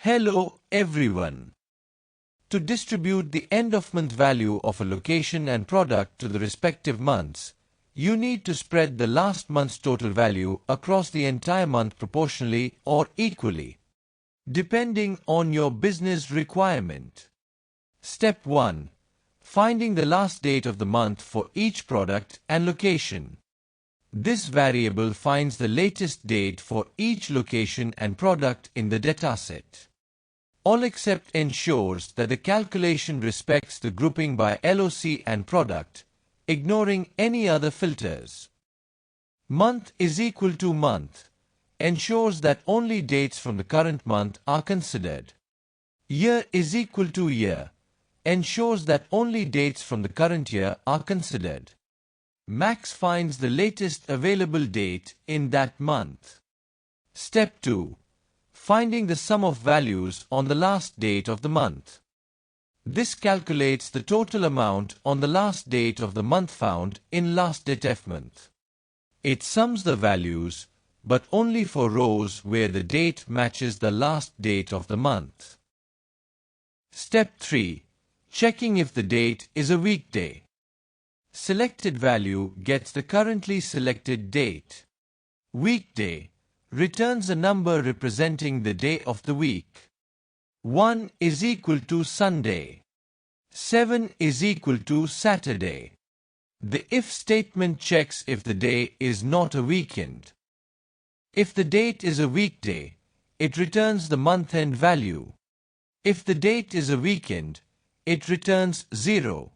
Hello everyone. To distribute the end-of-month value of a location and product to the respective months, you need to spread the last month's total value across the entire month proportionally or equally, depending on your business requirement. Step 1. Finding the last date of the month for each product and location. This variable finds the latest date for each location and product in the dataset. ALLEXCEPT ensures that the calculation respects the grouping by LOC and product, ignoring any other filters. Month is equal to month ensures that only dates from the current month are considered. Year is equal to year ensures that only dates from the current year are considered. Max finds the latest available date in that month. Step 2. Finding the sum of values on the last date of the month. This calculates the total amount on the last date of the month found in LASTDATEOFMONTH. It sums the values, but only for rows where the date matches the last date of the month. Step 3. Checking if the date is a weekday. Selected value gets the currently selected date. Weekday returns a number representing the day of the week. 1 is equal to Sunday. 7 is equal to Saturday. The if statement checks if the day is not a weekend. If the date is a weekday, it returns the month-end value. If the date is a weekend, it returns 0.